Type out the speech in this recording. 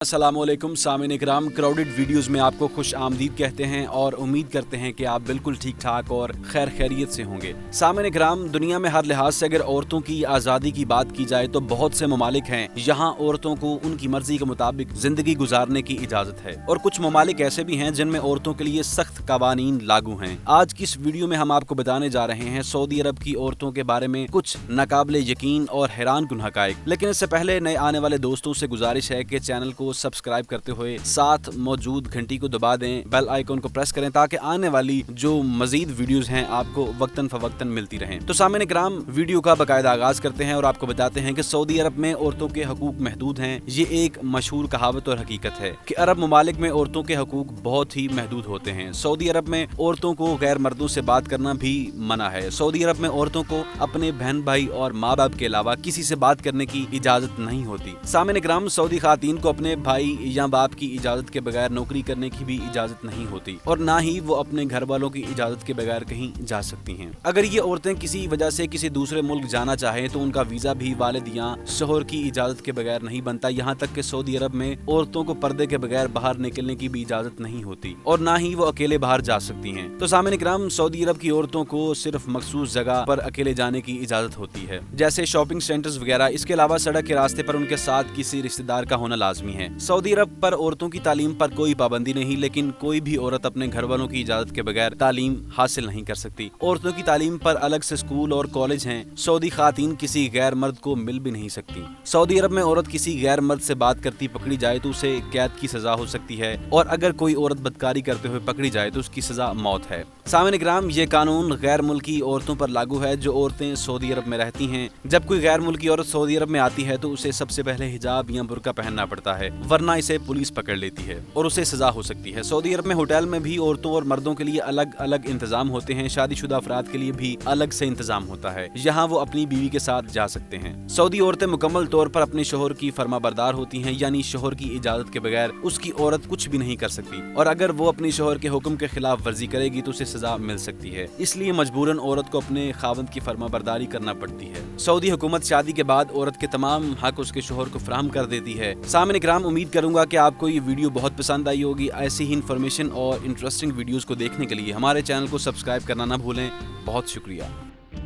अस्सलामुअलैकुम सामिन इकराम, crowded videos में आपको खुश आमदीद कहते हैं और उम्मीद करते हैं कि आप बिल्कुल ठीक ठाक और खैर खैरियत से होंगे। सामिन इकराम, दुनिया में हर लिहाज से अगर औरतों की आज़ादी की बात की जाए तो बहुत से ममालिक हैं यहाँ औरतों को उनकी मर्जी के मुताबिक जिंदगी गुजारने की इजाज़त है, और कुछ ममालिक ऐसे भी हैं जिनमें औरतों के लिए सख्त कवानीन लागू हैं। आज की इस वीडियो में हम आपको बताने जा रहे हैं सऊदी अरब की औरतों के बारे में कुछ नाकाबिले यकीन और हैरान कुन हक़ाइक़। लेकिन इससे पहले नए आने वाले दोस्तों से गुजारिश है कि चैनल को सब्सक्राइब करते हुए साथ मौजूद घंटी को दबा दें, बेल आइकन को प्रेस करें ताकि आने वाली जो मजीद वीडियोस हैं आपको वक्तन फवक्तन मिलती रहें। तो सामने इकराम, वीडियो का बाकायदा आगाज करते हैं और आपको बताते हैं कि सऊदी अरब में औरतों के हकूक महदूद हैं। ये एक मशहूर कहावत और हकीकत है कि अरब ममालिक में औरतों के हकूक बहुत ही महदूद होते हैं। सऊदी अरब में औरतों को गैर मर्दों से बात करना भी मना है। सऊदी अरब में औरतों को अपने बहन भाई और माँ बाप के अलावा किसी से बात करने की इजाजत नहीं होती। सामने इकराम, सऊदी खातीन को अपने भाई या बाप की इजाजत के बगैर नौकरी करने की भी इजाजत नहीं होती, और ना ही वो अपने घर वालों की इजाजत के बगैर कहीं जा सकती हैं। अगर ये औरतें किसी वजह से किसी दूसरे मुल्क जाना चाहें तो उनका वीजा भी वालिद या शोहर की इजाजत के बगैर नहीं बनता। यहाँ तक कि सऊदी अरब में औरतों को पर्दे के बगैर बाहर निकलने की भी इजाजत नहीं होती, और ना ही वो अकेले बाहर जा सकती हैं। तो सामने इकराम, सऊदी अरब की औरतों को सिर्फ मखसूस जगह पर अकेले जाने की इजाजत होती है, जैसे शॉपिंग सेंटर्स वगैरह। इसके अलावा सड़क के रास्ते पर उनके साथ किसी रिश्तेदार का होना लाजमी है। सऊदी अरब पर औरतों की तालीम पर कोई पाबंदी नहीं, लेकिन कोई भी औरत अपने घर वालों की इजाजत के बगैर तालीम हासिल नहीं कर सकती। औरतों की तालीम पर अलग से स्कूल और कॉलेज हैं। सऊदी खातीन किसी गैर मर्द को मिल भी नहीं सकती। सऊदी अरब में औरत किसी गैर मर्द से बात करती पकड़ी जाए तो उसे कैद की सजा हो सकती है, और अगर कोई औरत बदकारी करते हुए पकड़ी जाए तो उसकी सजा मौत है। सामने इकराम, ये कानून गैर मुल्की औरतों पर लागू है जो औरतें सऊदी अरब में रहती हैं। जब कोई गैर मुल्की औरत सऊदी अरब में आती है तो उसे सबसे पहले हिजाब या बुर्का पहनना पड़ता है, वरना इसे पुलिस पकड़ लेती है और उसे सजा हो सकती है। सऊदी अरब में होटल में भी औरतों और मर्दों के लिए अलग अलग इंतजाम होते हैं। शादीशुदा अफराद के लिए भी अलग से इंतजाम होता है, यहाँ वो अपनी बीवी के साथ जा सकते हैं। सऊदी औरतें मुकम्मल तौर पर अपने शोहर की फरमाबरदार होती हैं, यानी शोहर की इजाजत के बगैर उसकी औरत कुछ भी नहीं कर सकती, और अगर वो अपने शोहर के हुक्म के खिलाफ वर्जी करेगी तो उसे सजा मिल सकती है। इसलिए मजबूरन औरत को अपने खावंद की फरमाबरदारी करना पड़ती है। सऊदी हुकूमत शादी के बाद औरत के तमाम हक उसके शोहर को फराहम कर देती है। सामने इकराम, उम्मीद करूंगा कि आपको ये वीडियो बहुत पसंद आई होगी। ऐसी ही इन्फॉर्मेशन और इंटरेस्टिंग वीडियोस को देखने के लिए हमारे चैनल को सब्सक्राइब करना ना भूलें। बहुत शुक्रिया।